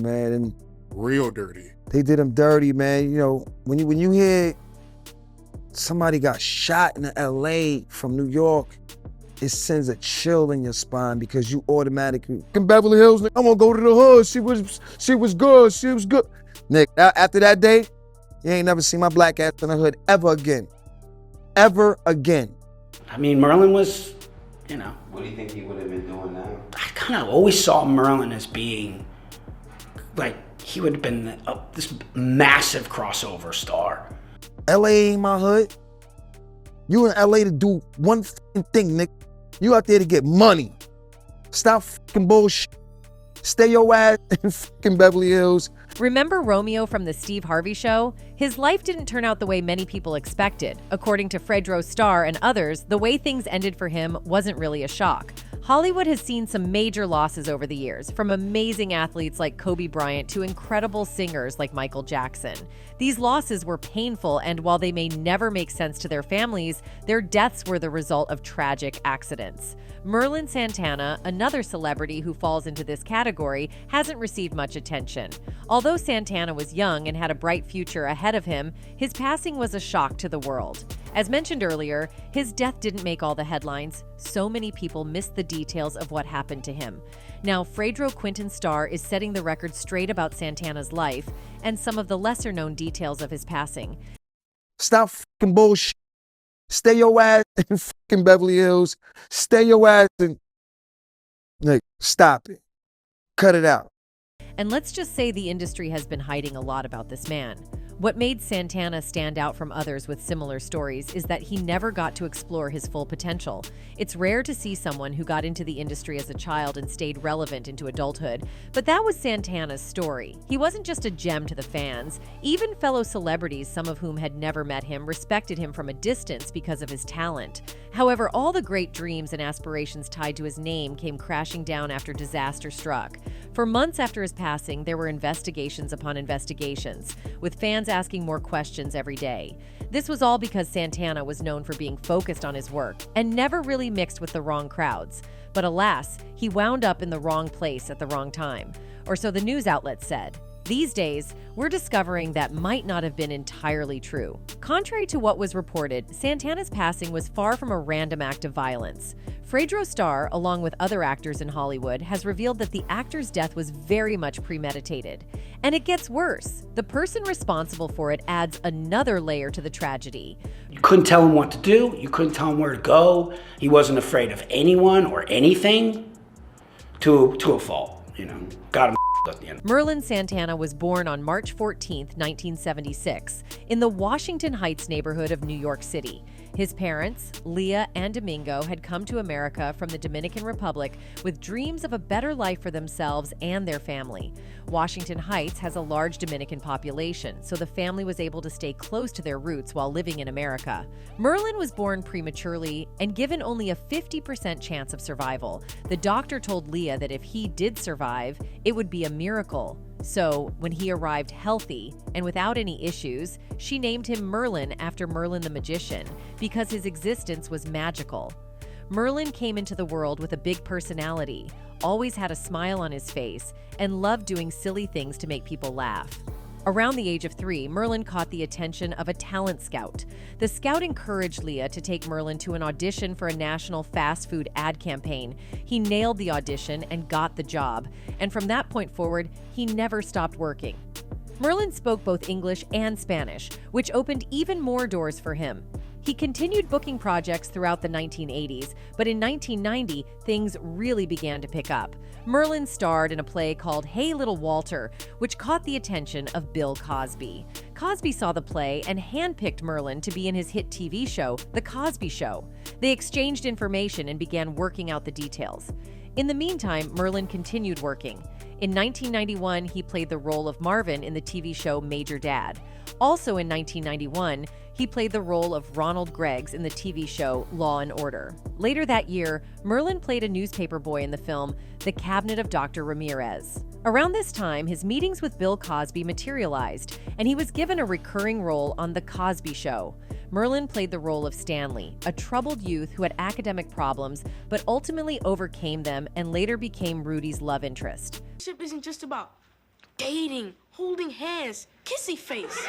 man. And real dirty. they did him dirty, man. You know, when you hear somebody got shot in LA from New York, it sends a chill in your spine because you automatically, in Beverly Hills, I'm gonna go to the hood. She was good. Nick, after that day, you ain't never seen my black ass in the hood ever again. Ever again. I mean, Merlin was, you know. What do you think he would have been doing now? I kind of always saw Merlin as being, like, he would have been this massive crossover star. LA ain't my hood. You in LA to do one thing, Nick. You out there to get money. Stop fucking bullshit. Stay your ass in fucking Beverly Hills. Remember Romeo from the Steve Harvey Show? His life didn't turn out the way many people expected. According to Fredro Starr and others, the way things ended for him wasn't really a shock. Hollywood has seen some major losses over the years, from amazing athletes like Kobe Bryant to incredible singers like Michael Jackson. These losses were painful, and while they may never make sense to their families, their deaths were the result of tragic accidents. Merlin Santana, another celebrity who falls into this category, hasn't received much attention. Although Santana was young and had a bright future ahead of him, his passing was a shock to the world. As mentioned earlier, his death didn't make all the headlines. So many people missed the details of what happened to him. Now, Fredro Starr is setting the record straight about Santana's life and some of the lesser-known details of his passing. Stop fucking bullshit. Stay your ass in fucking Beverly Hills. Stay your ass in... Nick, stop it. Cut it out. And let's just say the industry has been hiding a lot about this man. What made Santana stand out from others with similar stories is that he never got to explore his full potential. It's rare to see someone who got into the industry as a child and stayed relevant into adulthood, but that was Santana's story. He wasn't just a gem to the fans. Even fellow celebrities, some of whom had never met him, respected him from a distance because of his talent. However, all the great dreams and aspirations tied to his name came crashing down after disaster struck. For months after his passing, there were investigations upon investigations, with fans asking more questions every day. This was all because Santana was known for being focused on his work and never really mixed with the wrong crowds. But alas, he wound up in the wrong place at the wrong time, or so the news outlet said. These days, we're discovering that might not have been entirely true. Contrary to what was reported, Santana's passing was far from a random act of violence. Fredro Starr, along with other actors in Hollywood, has revealed that the actor's death was very much premeditated. And it gets worse. The person responsible for it adds another layer to the tragedy. You couldn't tell him what to do. You couldn't tell him where to go. He wasn't afraid of anyone or anything to a fault, you know. Got him at the end. Merlin Santana was born on March 14, 1976, in the Washington Heights neighborhood of New York City. His parents, Leah and Domingo, had come to America from the Dominican Republic with dreams of a better life for themselves and their family. Washington Heights has a large Dominican population, so the family was able to stay close to their roots while living in America. Merlin was born prematurely and given only a 50% chance of survival. The doctor told Leah that if he did survive, it would be a miracle. So, when he arrived healthy and without any issues, she named him Merlin after Merlin the magician because his existence was magical. Merlin came into the world with a big personality, always had a smile on his face, and loved doing silly things to make people laugh. Around the age of 3, Merlin caught the attention of a talent scout. The scout encouraged Leah to take Merlin to an audition for a national fast food ad campaign. He nailed the audition and got the job, and from that point forward, he never stopped working. Merlin spoke both English and Spanish, which opened even more doors for him. He continued booking projects throughout the 1980s, but in 1990, things really began to pick up. Merlin starred in a play called Hey Little Walter, which caught the attention of Bill Cosby. Cosby saw the play and handpicked Merlin to be in his hit TV show, The Cosby Show. They exchanged information and began working out the details. In the meantime, Merlin continued working. In 1991, he played the role of Marvin in the TV show Major Dad. Also in 1991, he played the role of Ronald Greggs in the TV show Law and Order. Later that year, Merlin played a newspaper boy in the film The Cabinet of Dr. Ramirez. Around this time, his meetings with Bill Cosby materialized, and he was given a recurring role on The Cosby Show. Merlin played the role of Stanley, a troubled youth who had academic problems but ultimately overcame them and later became Rudy's love interest. Relationship isn't just about dating, holding hands, kissy face.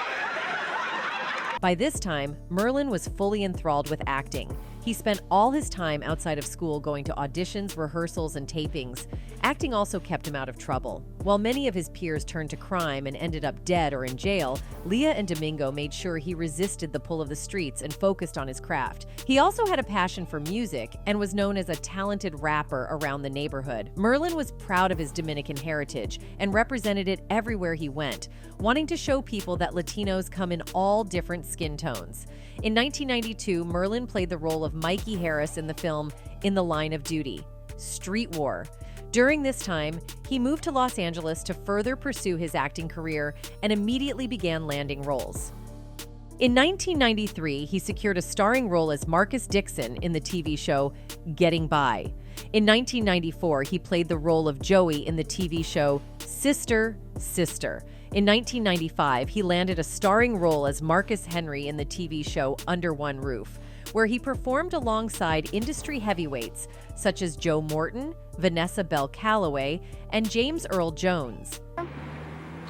By this time, Merlin was fully enthralled with acting. He spent all his time outside of school going to auditions, rehearsals, and tapings. Acting also kept him out of trouble. While many of his peers turned to crime and ended up dead or in jail, Leah and Domingo made sure he resisted the pull of the streets and focused on his craft. He also had a passion for music and was known as a talented rapper around the neighborhood. Merlin was proud of his Dominican heritage and represented it everywhere he went, wanting to show people that Latinos come in all different skin tones. In 1992, Merlin played the role of Mikey Harris in the film In the Line of Duty, Street War. During this time, he moved to Los Angeles to further pursue his acting career and immediately began landing roles. In 1993, he secured a starring role as Marcus Dixon in the TV show Getting By. In 1994, he played the role of Joey in the TV show Sister, Sister. In 1995, he landed a starring role as Marcus Henry in the TV show Under One Roof, where he performed alongside industry heavyweights such as Joe Morton, Vanessa Bell Calloway, and James Earl Jones.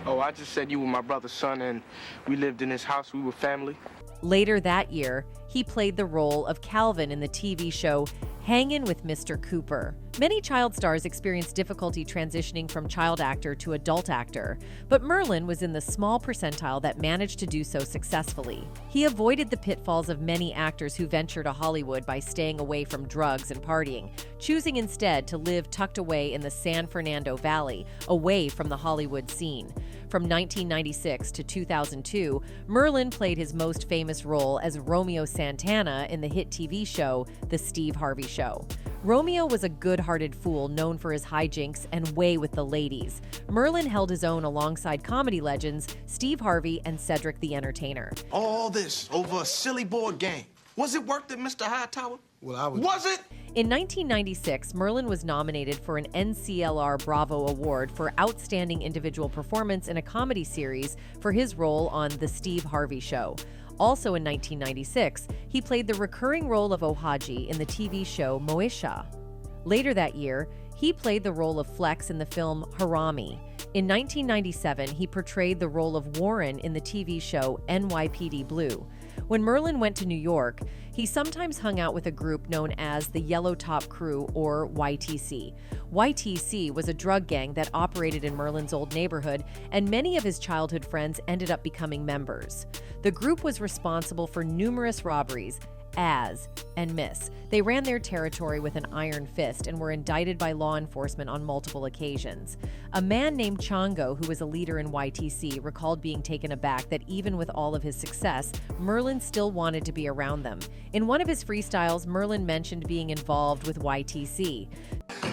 Oh, I just said you were my brother's son and we lived in this house, we were family. Later that year, he played the role of Calvin in the TV show Hangin' with Mr. Cooper. Many child stars experience difficulty transitioning from child actor to adult actor, but Merlin was in the small percentile that managed to do so successfully. He avoided the pitfalls of many actors who venture to Hollywood by staying away from drugs and partying, choosing instead to live tucked away in the San Fernando Valley, away from the Hollywood scene. From 1996 to 2002, Merlin played his most famous role as Romeo Santana in the hit TV show The Steve Harvey Show. Romeo was a good-hearted fool known for his hijinks and way with the ladies. Merlin held his own alongside comedy legends Steve Harvey and Cedric the Entertainer. All this over a silly board game. Was it worth it, Mr. Hightower? Was it? In 1996, Merlin was nominated for an NCLR Bravo Award for Outstanding Individual Performance in a Comedy Series for his role on The Steve Harvey Show. Also in 1996, he played the recurring role of Ohaji in the TV show Moesha. Later that year, he played the role of Flex in the film Harami. In 1997, he portrayed the role of Warren in the TV show NYPD Blue. When Merlin went to New York, he sometimes hung out with a group known as the Yellow Top Crew, or YTC. YTC was a drug gang that operated in Merlin's old neighborhood, and many of his childhood friends ended up becoming members. The group was responsible for numerous robberies, as and miss. They ran their territory with an iron fist and were indicted by law enforcement on multiple occasions. A man named Chongo, who was a leader in YTC, recalled being taken aback that even with all of his success, Merlin still wanted to be around them. In one of his freestyles, Merlin mentioned being involved with YTC.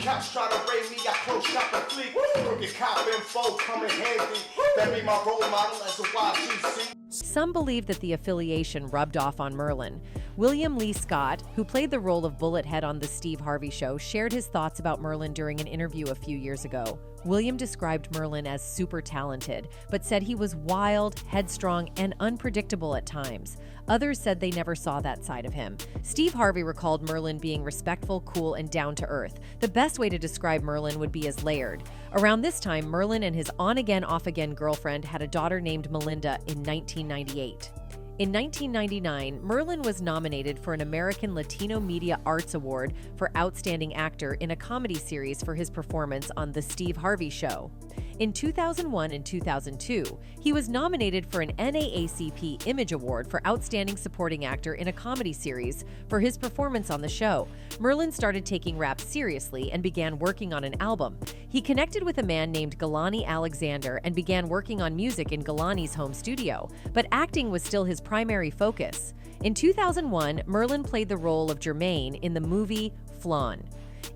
Cops try to raid me, I close shop and fleet. Crooked cop info come in handy. That be my role model as a YTC. Some believe that the affiliation rubbed off on Merlin. William Lee Scott, who played the role of Bullet Head on The Steve Harvey Show, shared his thoughts about Merlin during an interview a few years ago. William described Merlin as super talented, but said he was wild, headstrong, and unpredictable at times. Others said they never saw that side of him. Steve Harvey recalled Merlin being respectful, cool, and down to earth. The best way to describe Merlin would be as layered. Around this time, Merlin and his on-again, off-again girlfriend had a daughter named Melinda in 1998. In 1999, Merlin was nominated for an American Latino Media Arts Award for Outstanding Actor in a Comedy Series for his performance on The Steve Harvey Show. In 2001 and 2002, he was nominated for an NAACP Image Award for Outstanding Supporting Actor in a Comedy Series for his performance on the show. Merlin started taking rap seriously and began working on an album. He connected with a man named Galani Alexander and began working on music in Galani's home studio, but acting was still his primary focus. In 2001, Merlin played the role of Jermaine in the movie Flan.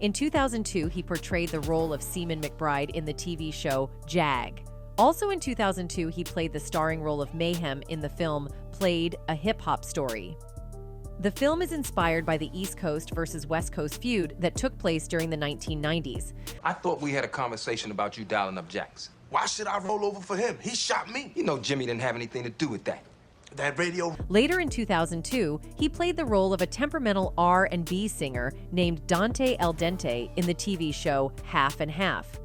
In 2002, he portrayed the role of Seaman McBride in the TV show Jag. Also in 2002, he played the starring role of Mayhem in the film Played, a Hip-Hop Story. The film is inspired by the East Coast versus West Coast feud that took place during the 1990s. I thought we had a conversation about you dialing up Jackson. Why should I roll over for him? He shot me. You know Jimmy didn't have anything to do with that. That radio. Later in 2002, he played the role of a temperamental R&B singer named Dante El Dente in the TV show Half and Half.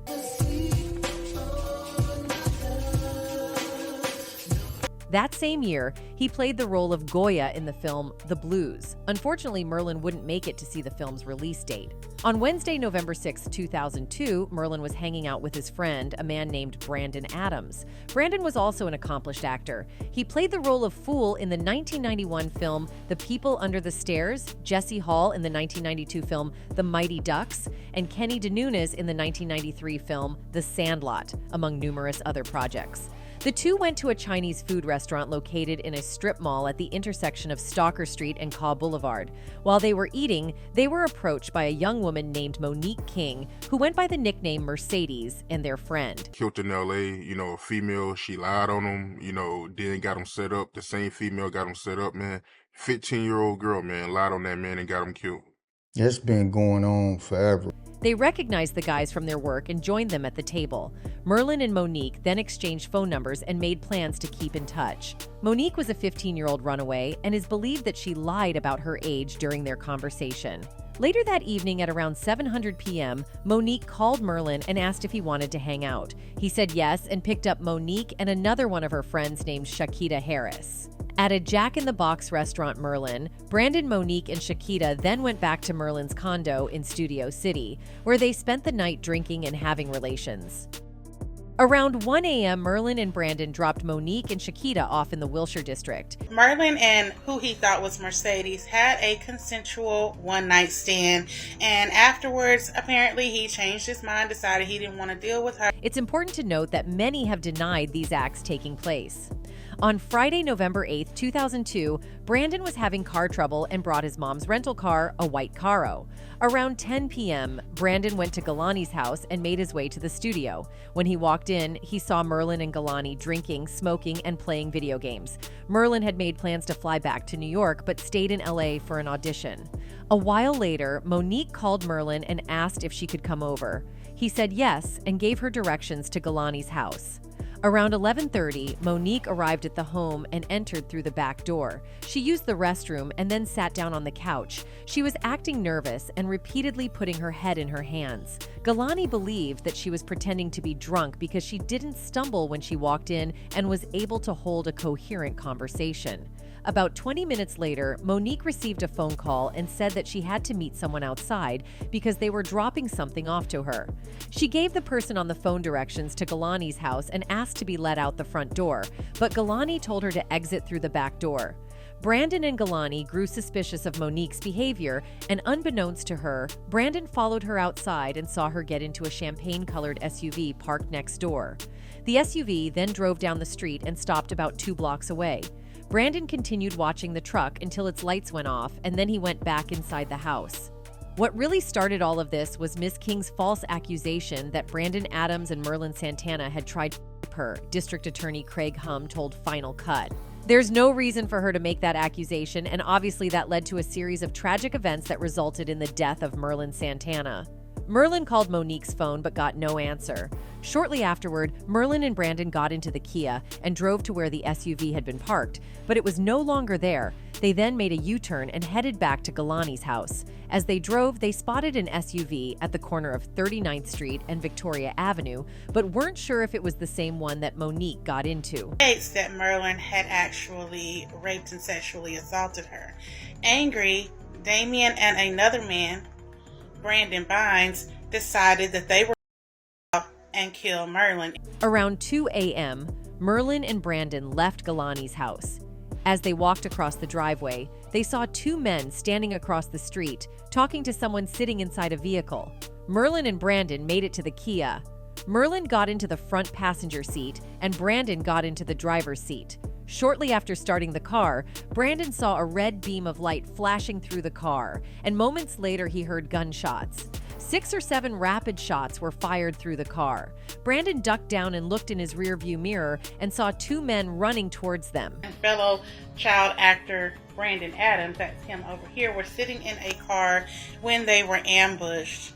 That same year, he played the role of Goya in the film The Blues. Unfortunately, Merlin wouldn't make it to see the film's release date. On Wednesday, November 6, 2002, Merlin was hanging out with his friend, a man named Brandon Adams. Brandon was also an accomplished actor. He played the role of Fool in the 1991 film The People Under the Stairs, Jesse Hall in the 1992 film The Mighty Ducks, and Kenny DeNunes in the 1993 film The Sandlot, among numerous other projects. The two went to a Chinese food restaurant located in a strip mall at the intersection of Stalker Street and Caw Boulevard. While they were eating, they were approached by a young woman named Monique King, who went by the nickname Mercedes, and their friend. Killed in L.A., a female, she lied on him, then got him set up. The same female got him set up, man. 15-year-old girl, man, lied on that man and got him killed. It's been going on forever. They recognized the guys from their work and joined them at the table. Merlin and Monique then exchanged phone numbers and made plans to keep in touch. Monique was a 15-year-old runaway and is believed that she lied about her age during their conversation. Later that evening at around 7:00 p.m., Monique called Merlin and asked if he wanted to hang out. He said yes and picked up Monique and another one of her friends named Shakita Harris. At a Jack in the Box restaurant Merlin, Brandon, Monique, and Shakita then went back to Merlin's condo in Studio City, where they spent the night drinking and having relations. Around 1 a.m., Merlin and Brandon dropped Monique and Shakita off in the Wilshire district. Merlin and who he thought was Mercedes had a consensual one-night stand, and afterwards, apparently he changed his mind, decided he didn't want to deal with her. It's important to note that many have denied these acts taking place. On Friday, November 8, 2002, Brandon was having car trouble and brought his mom's rental car, a white Caro. Around 10 p.m., Brandon went to Galani's house and made his way to the studio. When he walked in, he saw Merlin and Galani drinking, smoking, and playing video games. Merlin had made plans to fly back to New York, but stayed in LA for an audition. A while later, Monique called Merlin and asked if she could come over. He said yes and gave her directions to Galani's house. Around 11:30, Monique arrived at the home and entered through the back door. She used the restroom and then sat down on the couch. She was acting nervous and repeatedly putting her head in her hands. Galani believed that she was pretending to be drunk because she didn't stumble when she walked in and was able to hold a coherent conversation. About 20 minutes later, Monique received a phone call and said that she had to meet someone outside because they were dropping something off to her. She gave the person on the phone directions to Galani's house and asked to be let out the front door, but Galani told her to exit through the back door. Brandon and Galani grew suspicious of Monique's behavior, and unbeknownst to her, Brandon followed her outside and saw her get into a champagne-colored SUV parked next door. The SUV then drove down the street and stopped about 2 blocks away. Brandon continued watching the truck until its lights went off, and then he went back inside the house. What really started all of this was Miss King's false accusation that Brandon Adams and Merlin Santana had tried to rape her, District Attorney Craig Hum told Final Cut. There's no reason for her to make that accusation, and obviously that led to a series of tragic events that resulted in the death of Merlin Santana. Merlin called Monique's phone but got no answer. Shortly afterward, Merlin and Brandon got into the Kia and drove to where the SUV had been parked, but it was no longer there. They then made a U-turn and headed back to Galani's house. As they drove, they spotted an SUV at the corner of 39th Street and Victoria Avenue, but weren't sure if it was the same one that Monique got into. States that Merlin had actually raped and sexually assaulted her. Angry, Damien and another man, Brandon Bynes, decided that they were and kill Merlin. Around 2 a.m., Merlin and Brandon left Galani's house. As they walked across the driveway, they saw 2 men standing across the street, talking to someone sitting inside a vehicle. Merlin and Brandon made it to the Kia. Merlin got into the front passenger seat, and Brandon got into the driver's seat. Shortly after starting the car, Brandon saw a red beam of light flashing through the car, and moments later he heard gunshots. 6 or 7 rapid shots were fired through the car. Brandon ducked down and looked in his rearview mirror and saw 2 men running towards them. And fellow child actor Brandon Adams, that's him over here, were sitting in a car when they were ambushed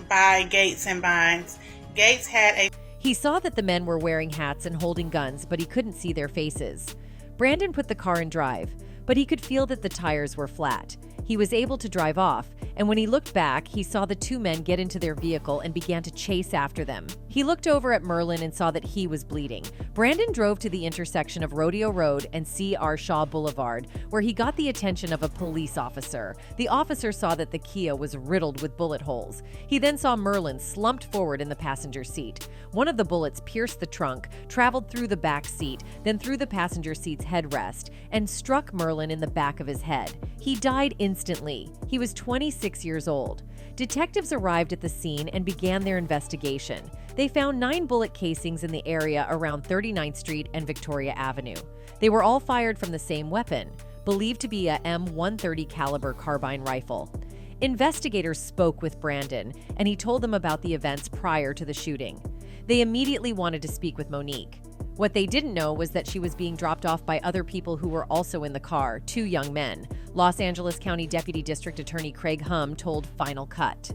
by Gates and Bynes. Gates had a... He saw that the men were wearing hats and holding guns, but he couldn't see their faces. Brandon put the car in drive, but he could feel that the tires were flat. He was able to drive off, and when he looked back, he saw the two men get into their vehicle and began to chase after them. He looked over at Merlin and saw that he was bleeding. Brandon drove to the intersection of Rodeo Road and C.R. Shaw Boulevard, where he got the attention of a police officer. The officer saw that the Kia was riddled with bullet holes. He then saw Merlin slumped forward in the passenger seat. One of the bullets pierced the trunk, traveled through the back seat, then through the passenger seat's headrest, and struck Merlin in the back of his head. He died instantly. He was 26 years old. Detectives arrived at the scene and began their investigation. They found 9 bullet casings in the area around 39th Street and Victoria Avenue. They were all fired from the same weapon, believed to be a M130 caliber carbine rifle. Investigators spoke with Brandon, and he told them about the events prior to the shooting. They immediately wanted to speak with Monique. What they didn't know was that she was being dropped off by other people who were also in the car, 2 young men. Los Angeles County Deputy District Attorney Craig Hum told Final Cut.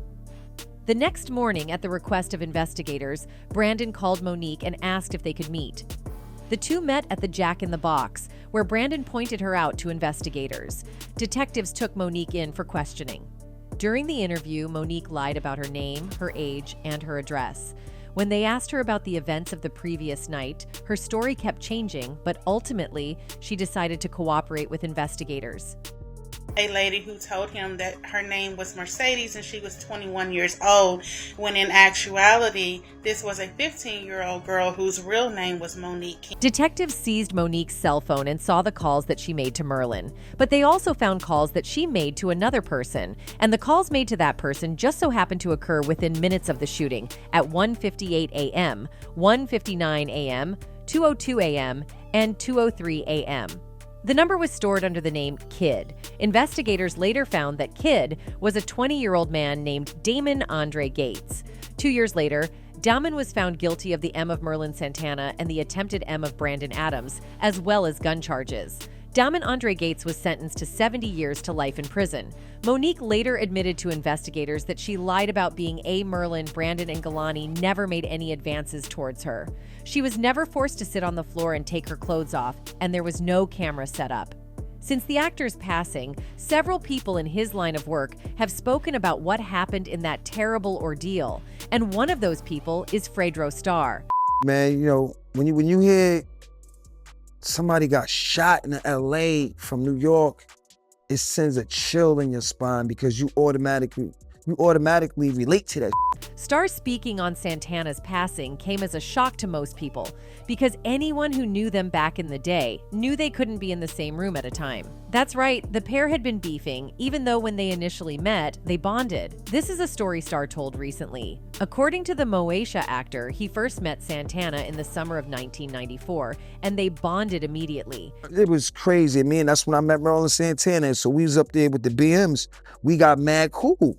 The next morning, at the request of investigators, Brandon called Monique and asked if they could meet. The two met at the Jack in the Box, where Brandon pointed her out to investigators. Detectives took Monique in for questioning. During the interview, Monique lied about her name, her age, and her address. When they asked her about the events of the previous night, her story kept changing, but ultimately, she decided to cooperate with investigators. A lady who told him that her name was Mercedes and she was 21 years old, when in actuality, this was a 15-year-old girl whose real name was Monique. Detectives seized Monique's cell phone and saw the calls that she made to Merlin, but they also found calls that she made to another person, and the calls made to that person just so happened to occur within minutes of the shooting at 1:58 a.m., 1:59 a.m., 2:02 a.m., and 2:03 a.m. The number was stored under the name Kid. Investigators later found that Kid was a 20-year-old man named Damon Andre Gates. 2 years later, Damon was found guilty of the M of Merlin Santana and the attempted M of Brandon Adams, as well as gun charges. Damon Andre Gates was sentenced to 70 years to life in prison. Monique later admitted to investigators that she lied about being A. Merlin. Brandon and Galani never made any advances towards her. She was never forced to sit on the floor and take her clothes off, and there was no camera set up. Since the actor's passing, several people in his line of work have spoken about what happened in that terrible ordeal, and one of those people is Fredro Starr. Man, when you hear somebody got shot in LA from New York, it sends a chill in your spine because you automatically relate to that. Starr speaking on Santana's passing came as a shock to most people because anyone who knew them back in the day knew they couldn't be in the same room at a time. That's right, the pair had been beefing, even though when they initially met, they bonded. This is a story Starr told recently. According to the Moesha actor, he first met Santana in the summer of 1994, and they bonded immediately. It was crazy, man. That's when I met Merlin Santana, so we was up there with the BMs. We got mad cool.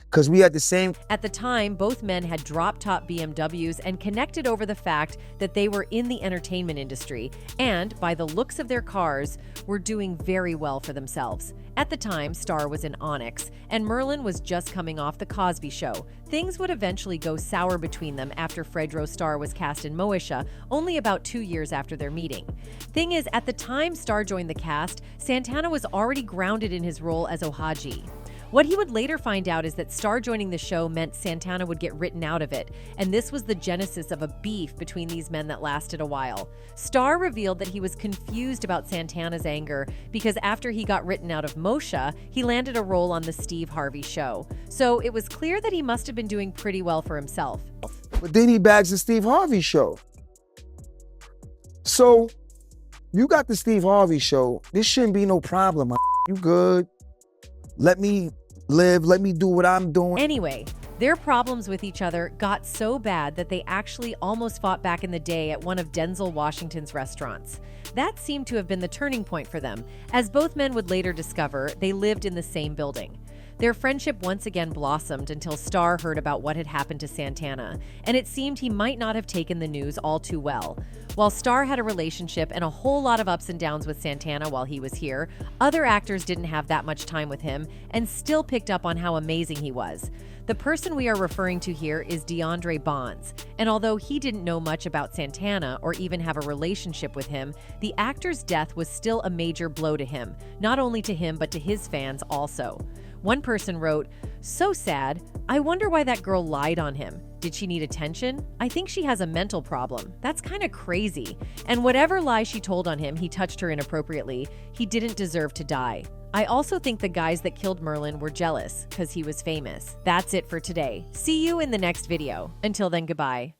Because we had the same... At the time, both men had drop-top BMWs and connected over the fact that they were in the entertainment industry and, by the looks of their cars, were doing very well for themselves. At the time, Starr was in Onyx, and Merlin was just coming off The Cosby Show. Things would eventually go sour between them after Fredro Starr was cast in Moesha, only about 2 years after their meeting. Thing is, at the time Starr joined the cast, Santana was already grounded in his role as Ohaji. What he would later find out is that Starr joining the show meant Santana would get written out of it, and this was the genesis of a beef between these men that lasted a while. Starr revealed that he was confused about Santana's anger because after he got written out of Moesha, he landed a role on the Steve Harvey Show. So it was clear that he must have been doing pretty well for himself. But then he bags the Steve Harvey Show. So you got the Steve Harvey Show. This shouldn't be no problem. You good? Let me live, let me do what I'm doing. Anyway, their problems with each other got so bad that they actually almost fought back in the day at one of Denzel Washington's restaurants. That seemed to have been the turning point for them, as both men would later discover they lived in the same building. Their friendship once again blossomed until Starr heard about what had happened to Santana, and it seemed he might not have taken the news all too well. While Starr had a relationship and a whole lot of ups and downs with Santana while he was here, other actors didn't have that much time with him and still picked up on how amazing he was. The person we are referring to here is DeAndre Bonds, and although he didn't know much about Santana or even have a relationship with him, the actor's death was still a major blow to him, not only to him but to his fans also. One person wrote, "So sad. I wonder why that girl lied on him. Did she need attention? I think she has a mental problem. That's kind of crazy. And whatever lie she told on him, he touched her inappropriately. He didn't deserve to die. I also think the guys that killed Merlin were jealous because he was famous." That's it for today. See you in the next video. Until then, goodbye.